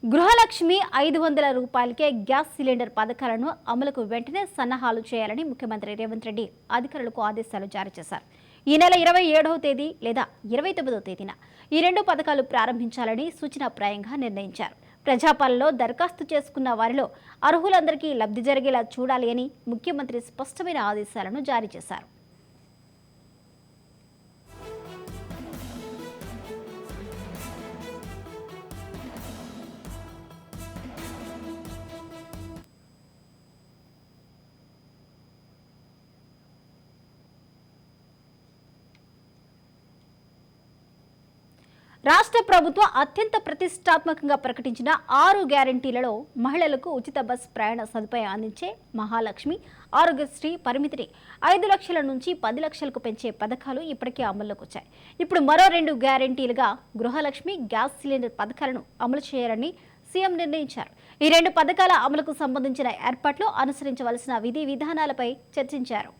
గృహలక్ష్మి 500 రూపాయలకే gas cylinder పథకాలను అమలుకు వెంటనే సన్నాహాలు చేయాలని ముఖ్యమంత్రి రేవంత్ రెడ్డి అధికారులకు ఆదేశాలు జారీ చేశారు. ఈ నెల 27వ తేదీ లేదా 29వ తేదీన ఈ రెండు పథకాలు ప్రారంభించాలని సూచనాప్రాయంగా నిర్ణయించారు. ప్రజాపాలనలో దరఖాస్తు చేసుకున్న వారిలో అర్హులందరికీ లబ్ధి జరిగేలా చూడాలి అని ముఖ్యమంత్రి స్పష్టమైన ఆదేశాలను జారీ చేశారు. రాష్ట్ర ప్రభుత్వం అత్యంత ప్రతిష్టాత్మకంగా ప్రకటించిన 6 గ్యారంటీలలో మహిళలకు ఉచిత బస్ ప్రయాణ సదుపాయం అందించే మహాలక్ష్మి, ఆరోగ్యశ్రీ పరిమితిని 5 లక్షల నుంచి 10 లక్షలకు పెంచే పథకాలు ఇప్పటికే అమల్లోకి వచ్చాయి. ఇప్పుడు మరో 2 గ్యారంటీలుగా గృహలక్ష్మి, గ్యాస్ సిలిండర్ పథకాలను అమలు చేయాలని సీఎం నిర్ణయించారు. ఈ రెండు పథకాల అమలుకు సంబంధించిన ఏర్పాట్లు, అనుసరించవలసిన విధి విధానాలపై చర్చించారు.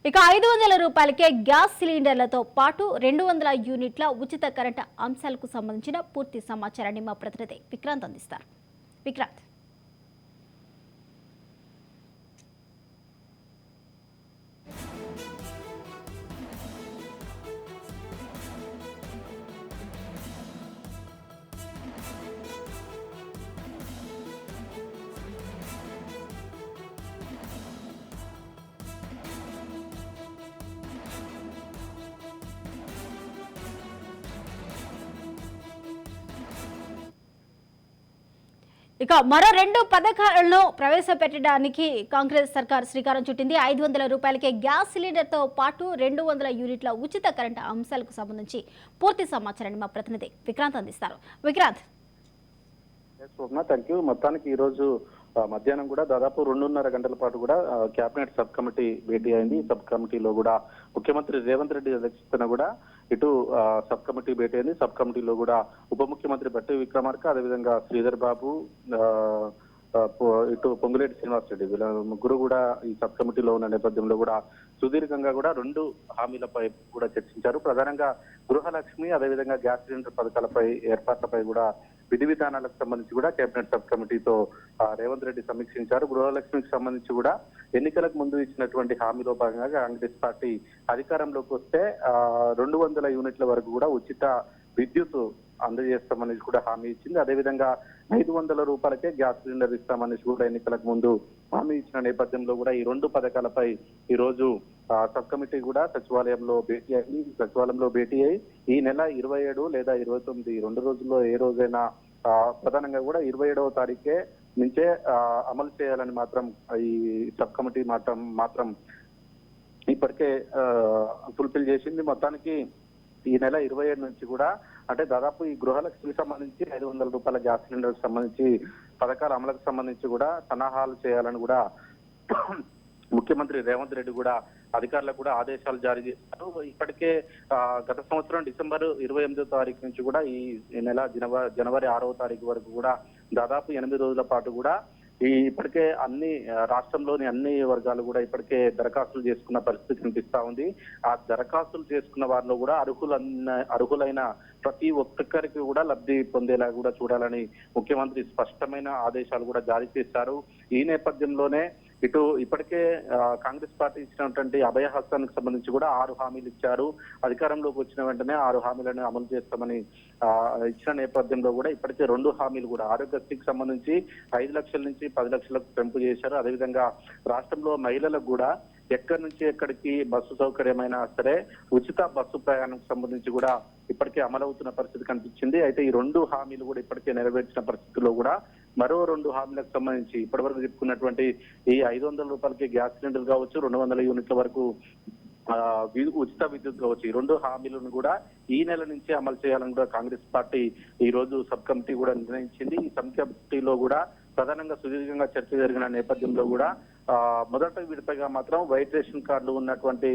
ఇక 500 రూపాయలకే గ్యాస్ సిలిండర్లతో పాటు 200 యూనిట్ల ఉచిత కరెంటు అంశాలకు సంబంధించిన పూర్తి సమాచారాన్ని మా ప్రతినిధి విక్రాంత్ అందిస్తారు. విక్రాంత్. ఇక మరో 2 పథకాలను ప్రవేశపెట్టడానికి కాంగ్రెస్ సర్కార్ శ్రీకారం చుట్టింది. 500 రూపాయలకే గ్యాస్ సిలిండర్తో పాటు 200 యూనిట్ల ఉచిత కరెంటు అంశాలకు సంబంధించి పూర్తి సమాచారాన్ని మా ప్రతినిధి విక్రాంత్ అందిస్తారు. విక్రాంత్. Thank you. మొత్తానికి ఈ రోజు మధ్యాహ్నం కూడా దాదాపు 2.5 గంటల పాటు కూడా కేబినెట్ సబ్ కమిటీ భేటీ అయింది. సబ్ కమిటీలో కూడా ముఖ్యమంత్రి రేవంత్ రెడ్డి అధ్యక్షతన కూడా ఇటు సబ్ కమిటీ భేటీ అయింది. సబ్ కమిటీలో కూడా ఉప ముఖ్యమంత్రి బట్టి విక్రమార్క, అదేవిధంగా శ్రీధర్ బాబు, ఇటు పొంగులేటి శ్రీనివాస్ రెడ్డి, వీళ్ళ ముగ్గురు కూడా ఈ సబ్ కమిటీలో ఉన్న నేపథ్యంలో కూడా సుదీర్ఘంగా కూడా 2 హామీలపై కూడా చర్చించారు. ప్రధానంగా గృహలక్ష్మి, అదేవిధంగా గ్యాస్ సిలిండర్ పథకాలపై ఏర్పాట్లపై కూడా విధి విధానాలకు సంబంధించి కూడా కేబినెట్ సబ్ కమిటీతో రేవంత్ రెడ్డి సమీక్షించారు. గృహలక్ష్మికి సంబంధించి కూడా ఎన్నికలకు ముందు ఇచ్చినటువంటి హామీలో భాగంగా కాంగ్రెస్ పార్టీ అధికారంలోకి వస్తే 200 యూనిట్ల వరకు కూడా ఉచిత విద్యుత్ అందజేస్తామని కూడా హామీ ఇచ్చింది. అదేవిధంగా 500 రూపాయలకే గ్యాస్ సిలిండర్ ఇస్తామని కూడా ఎన్నికలకు ముందు హామీ ఇచ్చిన నేపథ్యంలో కూడా ఈ 2 పథకాలపై ఈ రోజు సబ్ కమిటీ కూడా సచివాలయంలో భేటీ అయింది. సచివాలయంలో భేటీ అయి ఈ నెల 27 లేదా 29 2 రోజుల్లో ఏ రోజైనా ప్రధానంగా కూడా 27వ తారీఖే నుంచే అమలు చేయాలని మాత్రం ఈ సబ్ కమిటీ మాత్రం ఇప్పటికే ఫుల్ఫిల్ చేసింది. మొత్తానికి ఈ నెల 27 నుంచి కూడా అంటే దాదాపు ఈ గృహలక్ష్మికి సంబంధించి 500 రూపాయల గ్యాస్ సిలిండర్ సంబంధించి పథకాల అమలుకు సంబంధించి కూడా సన్నాహాలు చేయాలని కూడా ముఖ్యమంత్రి రేవంత్ రెడ్డి కూడా అధికారులకు కూడా ఆదేశాలు జారీ చేశారు. ఇప్పటికే గత సంవత్సరం డిసెంబర్ 28వ తారీఖు నుంచి కూడా ఈ నెల జనవరి 6వ తారీఖు వరకు కూడా దాదాపు 8 రోజుల పాటు కూడా ఇప్పటికే రాష్ట్రంలోని అన్ని వర్గాలు కూడా ఇప్పటికే దరఖాస్తులు చేసుకున్న పరిస్థితి కనిపిస్తా ఉంది. ఆ దరఖాస్తులు చేసుకున్న వారిలో కూడా అర్హులైన ప్రతి ఒక్కరికి కూడా లబ్ధి పొందేలా కూడా చూడాలని ముఖ్యమంత్రి స్పష్టమైన ఆదేశాలు కూడా జారీ చేశారు. ఈ నేపథ్యంలోనే ఇటు ఇప్పటికే కాంగ్రెస్ పార్టీ ఇచ్చినటువంటి అభయహస్తానికి సంబంధించి కూడా 6 హామీలు ఇచ్చారు. అధికారంలోకి వచ్చిన వెంటనే 6 హామీలను అమలు చేస్తామని ఇచ్చిన నేపథ్యంలో కూడా ఇప్పటికే 2 హామీలు కూడా ఆరోగ్యశ్రీకి సంబంధించి 5 లక్షల నుంచి 10 లక్షలకు పెంపు చేశారు. అదేవిధంగా రాష్ట్రంలో మహిళలకు కూడా ఎక్కడి నుంచి ఎక్కడికి బస్సు సౌకర్యమైనా సరే ఉచిత బస్సు ప్రయాణానికి సంబంధించి కూడా ఇప్పటికే అమలవుతున్న పరిస్థితి కనిపించింది. అయితే ఈ 2 హామీలు కూడా ఇప్పటికే నెరవేర్చిన పరిస్థితుల్లో కూడా మరో 2 హామీలకు సంబంధించి ఇప్పటివరకు చెప్పుకున్నటువంటి ఈ 500 రూపాయలకి గ్యాస్ సిలిండర్ కావచ్చు, 200 యూనిట్ల వరకు ఉచిత విద్యుత్ కావచ్చు, ఈ 2 హామీలను కూడా ఈ నెల నుంచి అమలు చేయాలని కూడా కాంగ్రెస్ పార్టీ ఈ రోజు సబ్ కమిటీ కూడా నిర్ణయించింది. ఈ సబ్ కమిటీలో కూడా ప్రధానంగా సుదీర్ఘంగా చర్చ జరిగిన నేపథ్యంలో కూడా మొదట విడతగా మాత్రం వైట్ రేషన్ కార్డులు ఉన్నటువంటి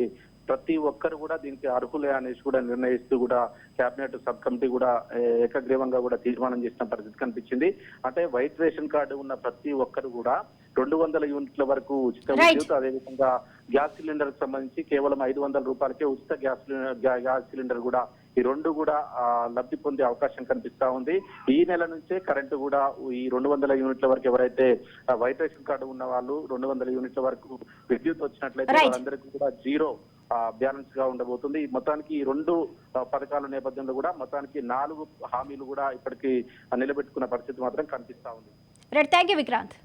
ప్రతి ఒక్కరు కూడా దీనికి అర్హులే అనేసి కూడా నిర్ణయిస్తూ కూడా కేబినెట్ సబ్ కమిటీ కూడా ఏకగ్రీవంగా కూడా తీర్మానం చేసిన పరిస్థితి కనిపించింది. అంటే వైట్ రేషన్ కార్డు ఉన్న ప్రతి ఒక్కరు కూడా 200 యూనిట్ల వరకు ఉచిత Right. విద్యుత్, అదేవిధంగా గ్యాస్ సిలిండర్ కి సంబంధించి కేవలం 500 రూపాయలకే ఉచిత గ్యాస్ సిలిండర్ కూడా ఈ రెండు కూడా లబ్ధి పొందే అవకాశం కనిపిస్తా ఉంది. ఈ నెల నుంచే కరెంటు కూడా ఈ 200 యూనిట్ల వరకు ఎవరైతే వైట్ రేషన్ కార్డు ఉన్న వాళ్ళు 200 యూనిట్ల వరకు విద్యుత్ వచ్చినట్లయితే Right. వాళ్ళందరికీ కూడా జీరో బ్యాలెన్స్ గా ఉండబోతుంది. మొత్తానికి ఈ రెండు పథకాల నేపథ్యంలో కూడా మొత్తానికి 4 హామీలు కూడా ఇప్పటికీ నిలబెట్టుకున్న పరిస్థితి మాత్రం కనిపిస్తా ఉంది. Right, thank you Vikrant.